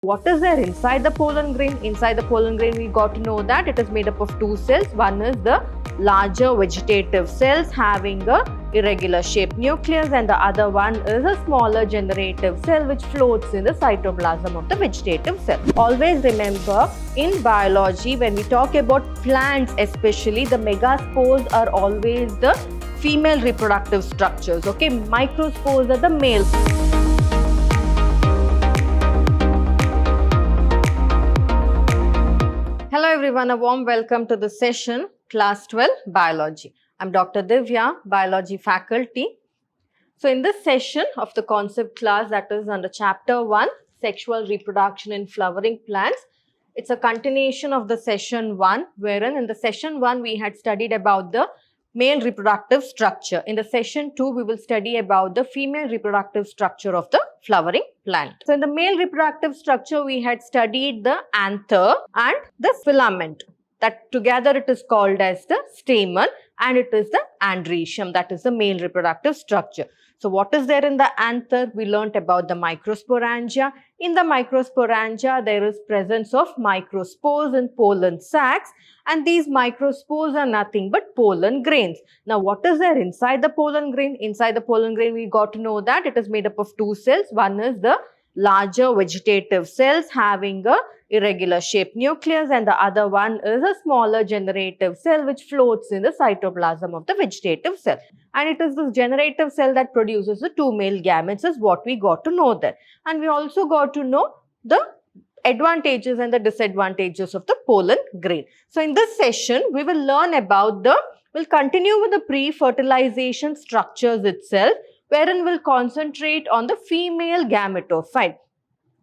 What is there inside the pollen grain? Inside the pollen grain, we got to know that it is made up of two cells. One is the larger vegetative cells having a irregular shaped nucleus, and the other one is a smaller generative cell which floats in the cytoplasm of the vegetative cell. Always remember, in biology, when we talk about plants especially, the megaspores are always the female reproductive structures. Okay, microspores are the male. Hello everyone, a warm welcome to the session, Class 12 Biology. I'm Dr. Divya, Biology faculty. So in this session of the concept class, that is under Chapter 1, Sexual Reproduction in Flowering Plants, it's a continuation of the Session 1, wherein in the Session 1 we had studied about the male reproductive structure. In the Session 2, we will study about the female reproductive structure of the flowering plant. So in the male reproductive structure, we had studied the anther and the filament. That together it is called as the stamen, and it is the androecium, that is the male reproductive structure. So what is there in the anther? We learnt about the microsporangia. In the microsporangia, there is presence of microspores and pollen sacs, and these microspores are nothing but pollen grains. Now what is there inside the pollen grain? Inside the pollen grain, we got to know that it is made up of two cells. One is the larger vegetative cells having a irregular shaped nucleus, and the other one is a smaller generative cell which floats in the cytoplasm of the vegetative cell. And it is this generative cell that produces the two male gametes, is what we got to know there. And we also got to know the advantages and the disadvantages of the pollen grain. So in this session, we will learn about we'll continue with the pre-fertilization structures itself, wherein we'll concentrate on the female gametophyte,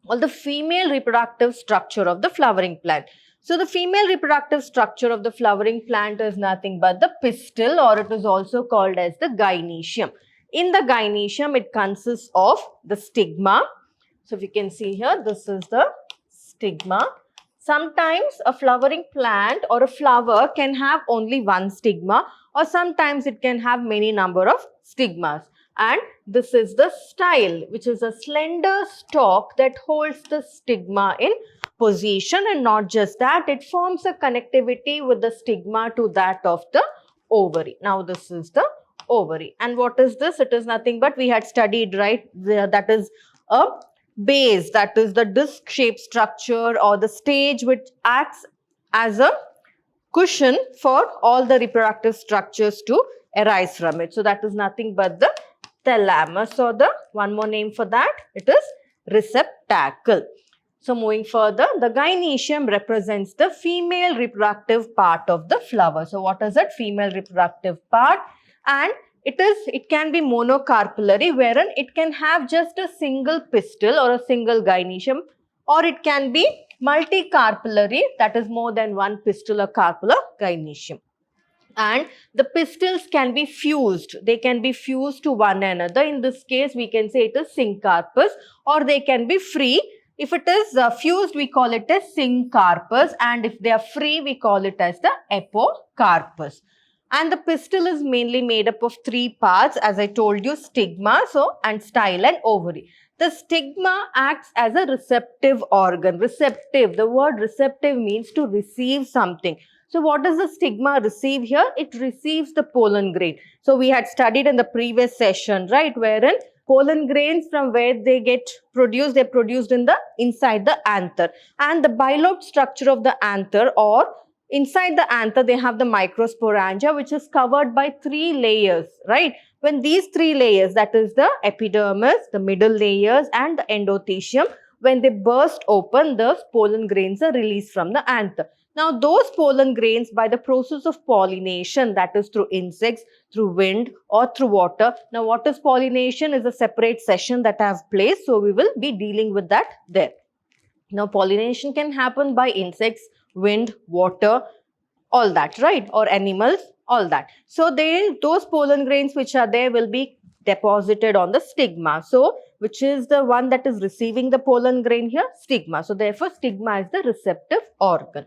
or the female reproductive structure of the flowering plant. So the female reproductive structure of the flowering plant is nothing but the pistil, or it is also called as the gynoecium. In the gynoecium, it consists of the stigma. So if you can see here, this is the stigma. Sometimes a flowering plant or a flower can have only one stigma, or sometimes it can have many number of stigmas. And this is the style, which is a slender stalk that holds the stigma in position. And not just that, it forms a connectivity with the stigma to that of the ovary. Now this is the ovary. And what is this? It is nothing but, we had studied, right, that is a base, that is the disc-shaped structure or the stage which acts as a cushion for all the reproductive structures to arise from it. So that is nothing but the thalamus, or the one more name for that, it is receptacle. So moving further, the gynoecium represents the female reproductive part of the flower. So what is it? Female reproductive part. And it can be monocarpellary, wherein it can have just a single pistil or a single gynoecium, or it can be multicarpellary, that is more than one pistil or carpel or gynoecium. And the pistils can be fused. They can be fused to one another. In this case, we can say it is syncarpus, or they can be free. If it is fused, we call it as syncarpus, and if they are free, we call it as the apocarpus. And the pistil is mainly made up of three parts, as I told you, stigma, and style and ovary. The stigma acts as a receptive organ. Receptive, the word receptive means to receive something. So what does the stigma receive here? It receives the pollen grain. So we had studied in the previous session, right, wherein pollen grains, from where they get produced, they're produced inside the anther. And the bilobed structure of the anther, or inside the anther, they have the microsporangia, which is covered by three layers, right? When these three layers, that is the epidermis, the middle layers, and the endothecium, when they burst open, the pollen grains are released from the anther. Now, those pollen grains, by the process of pollination, that is through insects, through wind, or through water. Now, what is pollination is a separate session that I have placed, so we will be dealing with that there. Now, pollination can happen by insects, wind, water, all that, right? Or animals, all that. So, those pollen grains which are there will be deposited on the stigma. So, which is the one that is receiving the pollen grain here? Stigma. So, therefore, stigma is the receptive organ.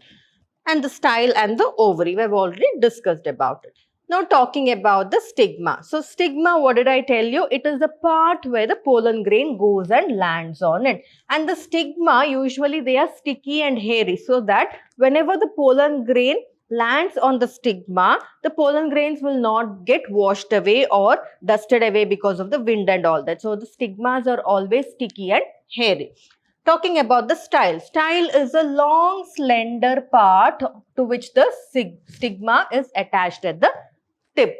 And the style and the ovary, we have already discussed about it. Now talking about the stigma. So stigma, what did I tell you? It is the part where the pollen grain goes and lands on it. And the stigma, usually they are sticky and hairy, so that whenever the pollen grain lands on the stigma, the pollen grains will not get washed away or dusted away because of the wind and all that. So the stigmas are always sticky and hairy. Talking about the style. Style is a long, slender part to which the stigma is attached at the tip.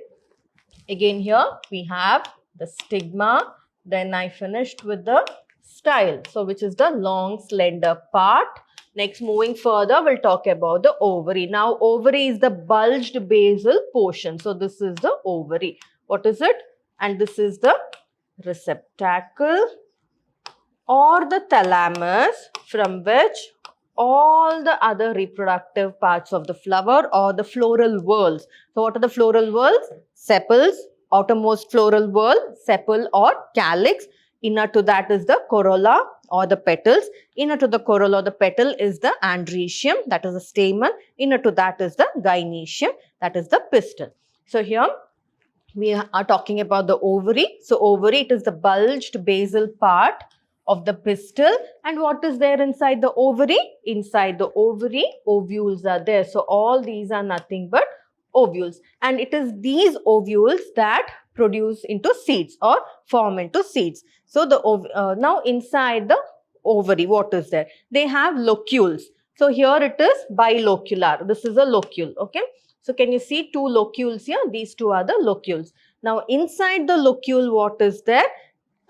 Again here we have the stigma, then I finished with the style. So which is the long, slender part. Next, moving further, we'll talk about the ovary. Now ovary is the bulged basal portion. So this is the ovary. What is it? And this is the receptacle or the thalamus, from which all the other reproductive parts of the flower or the floral whorls. So what are the floral whorls? Sepals, outermost floral whorl, sepal or calyx. Inner to that is the corolla or the petals. Inner to the corolla or the petal is the androecium, that is the stamen. Inner to that is the gynoecium, that is the pistil. So here we are talking about the ovary. So ovary, it is the bulged basal part of the pistil. And what is there inside the ovary? Inside the ovary, ovules are there. So all these are nothing but ovules. And it is these ovules that produce into seeds or form into seeds. So the now inside the ovary, what is there? They have locules. So here it is bilocular. This is a locule. Okay. So can you see two locules here? These two are the locules. Now inside the locule, what is there?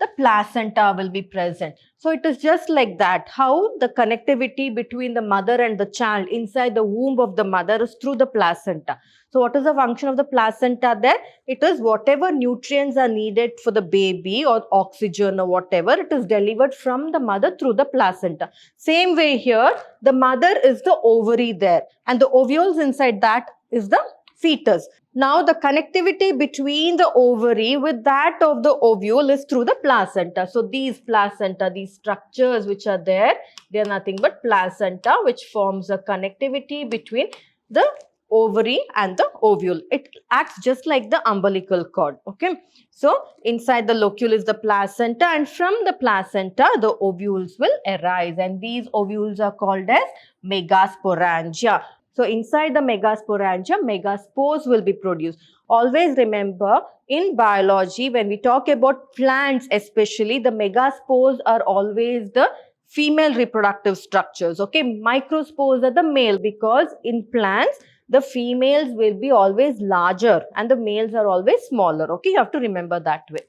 The placenta will be present. So it is just like that, how the connectivity between the mother and the child inside the womb of the mother is through the placenta. So what is the function of the placenta there? It is whatever nutrients are needed for the baby or oxygen or whatever, it is delivered from the mother through the placenta. Same way here, the mother is the ovary there and the ovules inside that is the fetus. Now the connectivity between the ovary with that of the ovule is through the placenta. So these placenta, these structures which are there, they are nothing but placenta, which forms a connectivity between the ovary and the ovule. It acts just like the umbilical cord. Okay. So inside the locule is the placenta, and from the placenta the ovules will arise, and these ovules are called as megasporangia. So inside the megasporangia, megaspores will be produced. Always remember, in biology, when we talk about plants especially, the megaspores are always the female reproductive structures. Okay, microspores are the male, because in plants, the females will be always larger and the males are always smaller. Okay, you have to remember that way.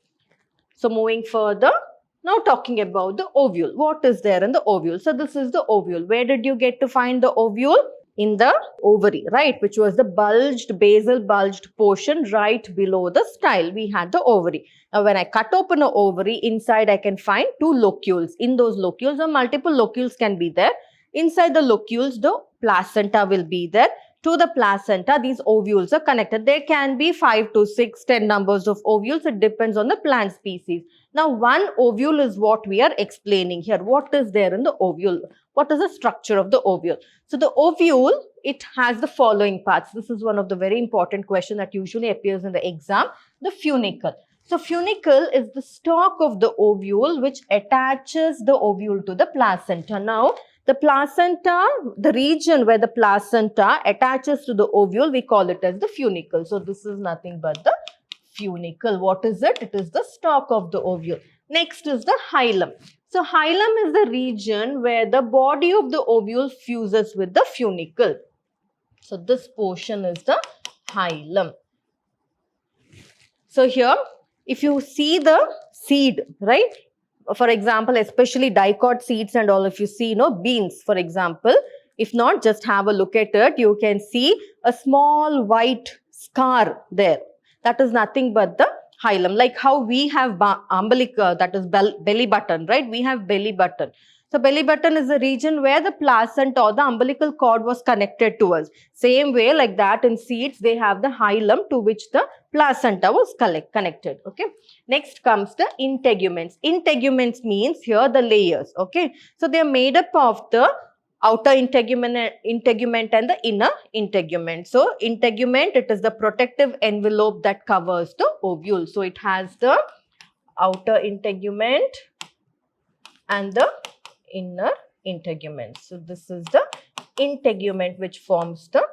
So moving further, now talking about the ovule. What is there in the ovule? So this is the ovule. Where did you get to find the ovule? In the ovary, right, which was the basal bulged portion right below the style. We had the ovary. Now when I cut open an ovary, inside I can find two locules. In those locules, or multiple locules can be there. Inside the locules, the placenta will be there. To the placenta, these ovules are connected. There can be 5 to 6, 10 numbers of ovules. It depends on the plant species. Now, one ovule is what we are explaining here. What is there in the ovule? What is the structure of the ovule? So, the ovule, it has the following parts. This is one of the very important questions that usually appears in the exam. The funicle. So, funicle is the stalk of the ovule which attaches the ovule to the placenta. Now, the placenta, the region where the placenta attaches to the ovule, we call it as the funicle. So, this is nothing but the funicle. What is it? It is the stalk of the ovule. Next is the hilum. So, hilum is the region where the body of the ovule fuses with the funicle. So, this portion is the hilum. So, here, if you see the seed, right? For example, especially dicot seeds and all, if you see, beans, for example, if not, just have a look at it, you can see a small white scar there. That is nothing but the hilum. Like how we have umbilical, that is belly button, right? We have belly button. So, belly button is the region where the placenta or the umbilical cord was connected to us. Same way, like that in seeds, they have the hilum to which the placenta was connected. Okay. Next comes the integuments. Integuments means here the layers. Okay. So, they are made up of the outer integument and the inner integument. So integument, it is the protective envelope that covers the ovule. So it has the outer integument and the inner integument. So this is the integument which forms the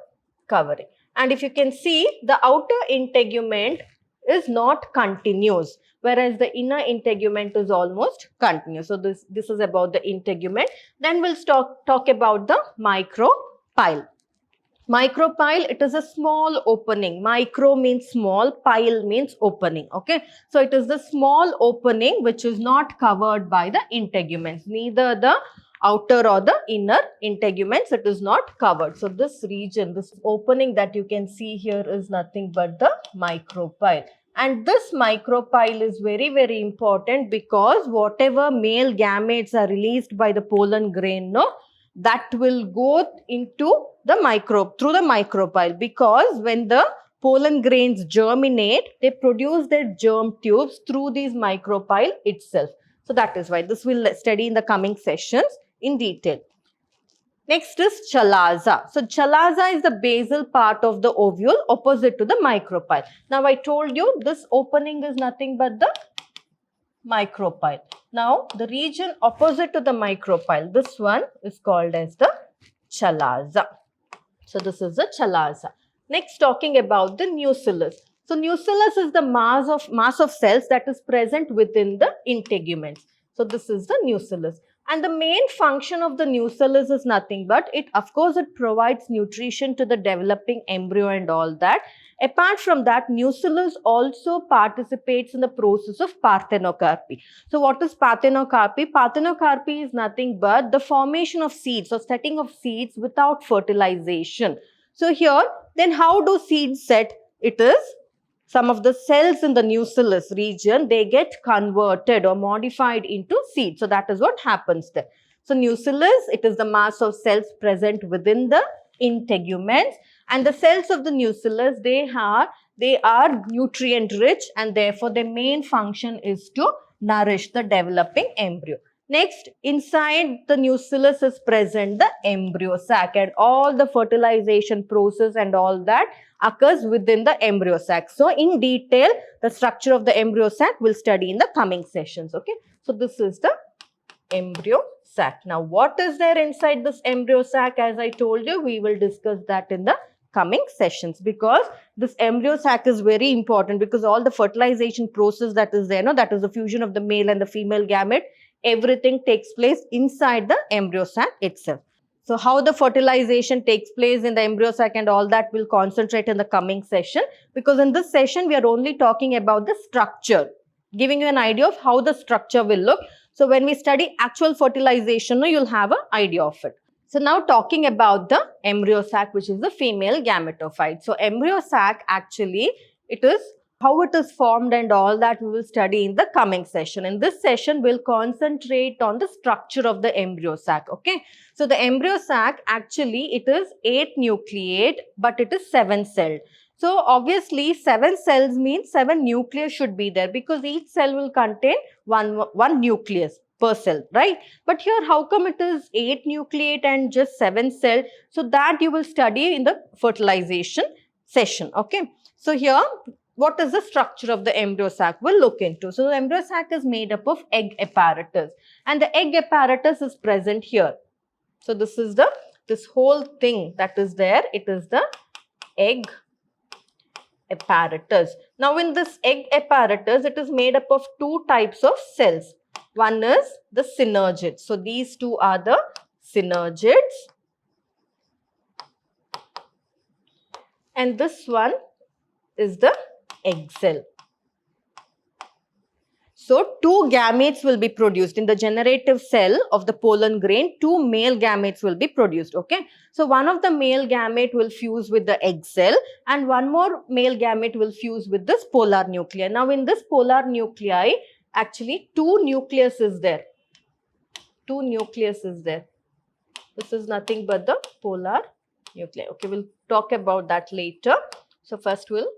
covering. And if you can see, the outer integument is not continuous, whereas the inner integument is almost continuous. So this is about the integument. Then we'll talk about the micropyle. Micropyle, it is a small opening. Micro means small, pile means opening. Okay, so it is the small opening which is not covered by the integuments, neither the outer or the inner integuments, it is not covered. So this region, this opening that you can see here is nothing but the micropyle. And this micropyle is very, very important because whatever male gametes are released by the pollen grain, that will go into the through the micropyle, because when the pollen grains germinate, they produce their germ tubes through these micropyle itself. So that is why this will study in the coming sessions in detail. Next is chalaza. So chalaza is the basal part of the ovule opposite to the micropyle. Now I told you this opening is nothing but the micropyle. Now the region opposite to the micropyle, this one is called as the chalaza. So this is the chalaza. Next, talking about the nucellus. So nucellus is the mass of cells that is present within the integuments. So this is the nucellus. And the main function of the nucellus is nothing but it provides nutrition to the developing embryo and all that. Apart from that, nucellus also participates in the process of parthenocarpy. So what is parthenocarpy? Parthenocarpy is nothing but the formation of seeds or setting of seeds without fertilization. So here, then how do seeds set? It is some of the cells in the nucellus region, they get converted or modified into seeds. So that is what happens there. So nucellus, it is the mass of cells present within the integuments, and the cells of the nucellus, they are nutrient rich, and therefore their main function is to nourish the developing embryo. Next, inside the nucellus is present the embryo sac, and all the fertilization process and all that occurs within the embryo sac. So in detail, the structure of the embryo sac we'll study in the coming sessions. Okay, so this is the embryo sac. Now what is there inside this embryo sac? As I told you, we will discuss that in the coming sessions, because this embryo sac is very important, because all the fertilization process that is there, that is the fusion of the male and the female gamete, everything takes place inside the embryo sac itself. So how the fertilization takes place in the embryo sac and all that we'll concentrate in the coming session, because in this session we are only talking about the structure, giving you an idea of how the structure will look. So when we study actual fertilization, you'll have an idea of it. So now talking about the embryo sac, which is the female gametophyte. So embryo sac, actually it is how it is formed and all that we will study in the coming session. In this session, we'll concentrate on the structure of the embryo sac. Okay. So the embryo sac, actually it is 8 nucleate, but it is 7-celled. So obviously 7 cells means 7 nucleus should be there, because each cell will contain one nucleus per cell, right? But here, how come it is 8 nucleate and just 7 cell? So that you will study in the fertilization session. Okay. So here, what is the structure of the embryo sac? We'll look into. So the embryo sac is made up of egg apparatus, and the egg apparatus is present here. So this is this whole thing that is there. It is the egg apparatus. Now in this egg apparatus, it is made up of 2 types of cells. One is the synergids. So these 2 are the synergids, and this one is the egg cell. So 2 gametes will be produced in the generative cell of the pollen grain. 2 male gametes will be produced. Okay. So one of the male gamete will fuse with the egg cell, and one more male gamete will fuse with this polar nuclei. Now in this polar nuclei, actually 2 nucleus is there. 2 nucleus is there. This is nothing but the polar nuclei. Okay, we'll talk about that later. So first we'll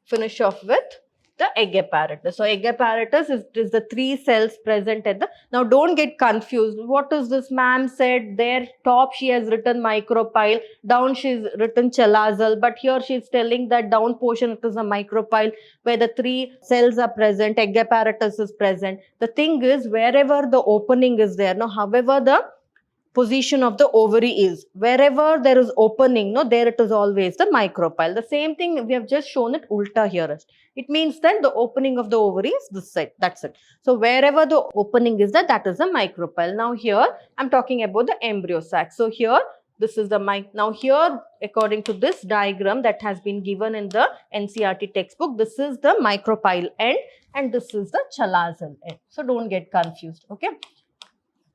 finish off with the egg apparatus. So egg apparatus is the 3 cells present at the, now don't get confused. What is this? Ma'am said there top she has written micropyle, down she's written chalazal, but here she's telling that down portion it is a micropyle where the 3 cells are present, egg apparatus is present. The thing is, wherever the opening is there, now however the position of the ovary is, wherever there is opening, no, there it is always the micropyle. The same thing we have just shown it ulta here. It means that the opening of the ovary is this side, that's it. So wherever the opening is there, that is a micropyle. Now here I'm talking about the embryo sac. So here this is the now here according to this diagram that has been given in the NCERT textbook, this is the micropyle end and this is the chalazal end. So don't get confused, okay.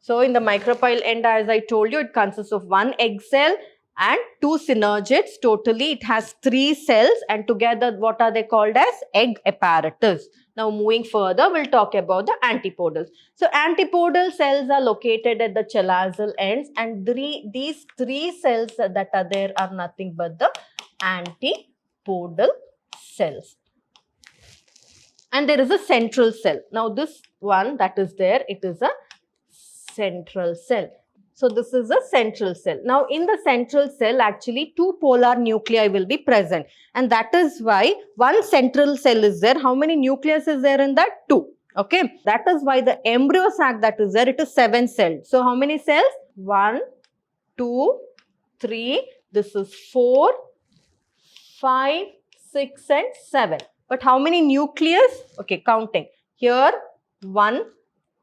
So in the micropyle end, as I told you, it consists of 1 egg cell and 2 synergids. Totally, it has 3 cells and together what are they called as? Egg apparatus. Now moving further, we'll talk about the antipodals. So antipodal cells are located at the chalazal ends and these 3 cells that are there are nothing but the antipodal cells. And there is a central cell. Now this one that is there, it is a central cell. So this is a central cell. Now in the central cell actually 2 polar nuclei will be present and that is why 1 central cell is there. How many nucleus is there in that? 2. Okay. That is why the embryo sac that is there, it is 7 celled. So how many cells? 1, 2, 3. This is 4, 5, 6 and 7. But how many nucleus? Okay, counting. Here 1,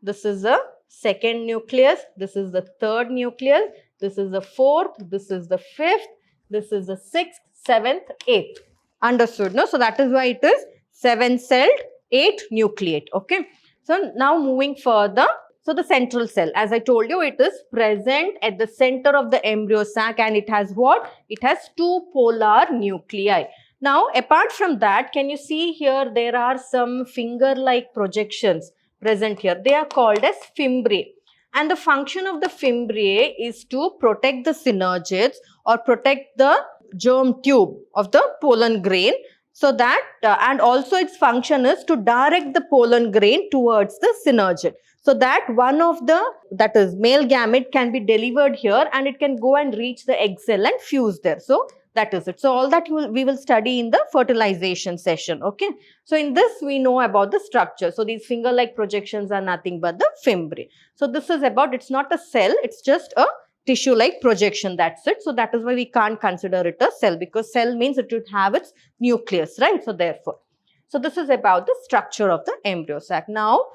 this is a second nucleus, this is the third nucleus, this is the fourth, this is the fifth, this is the sixth, seventh, eighth. Understood, no? So that is why it is 7 celled, 8 nucleate. Okay. So now moving further, so the central cell, as I told you, it is present at the center of the embryo sac and it has what? It has 2 polar nuclei. Now apart from that, can you see here there are some finger-like projections present here. They are called as fimbriae. And the function of the fimbriae is to protect the synergids or protect the germ tube of the pollen grain. So that and also its function is to direct the pollen grain towards the synergid. So that one of the, that is male gamete can be delivered here and it can go and reach the egg cell and fuse there. So that is it. So all that we will study in the fertilization session. Okay. So in this we know about the structure. So these finger-like projections are nothing but the fimbriae. So this is about, it's not a cell, it's just a tissue-like projection, that's it. So that is why we can't consider it a cell because cell means it would have its nucleus, right? So therefore, so this is about the structure of the embryo sac. Now,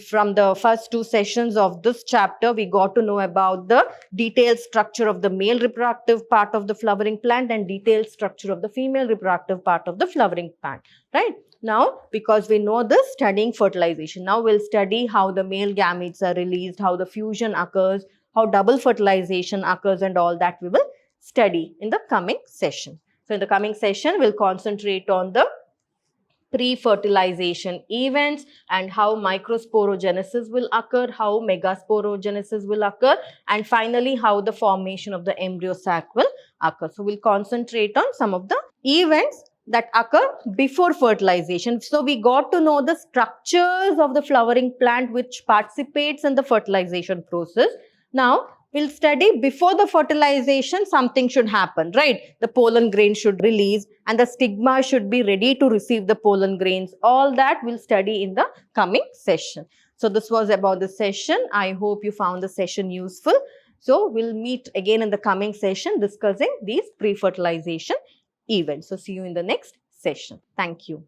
from the first 2 sessions of this chapter, we got to know about the detailed structure of the male reproductive part of the flowering plant and detailed structure of the female reproductive part of the flowering plant, right? Now, because we know this, studying fertilization. Now, we'll study how the male gametes are released, how the fusion occurs, how double fertilization occurs and all that we will study in the coming session. So, in the coming session, we'll concentrate on the pre-fertilization events and how microsporogenesis will occur, how megasporogenesis will occur, and finally how the formation of the embryo sac will occur. So, we'll concentrate on some of the events that occur before fertilization. So, we got to know the structures of the flowering plant which participates in the fertilization process. Now, we'll study before the fertilization something should happen, right? The pollen grain should release and the stigma should be ready to receive the pollen grains. All that we'll study in the coming session. So this was about the session. I hope you found the session useful. So we'll meet again in the coming session discussing these pre-fertilization events. So see you in the next session. Thank you.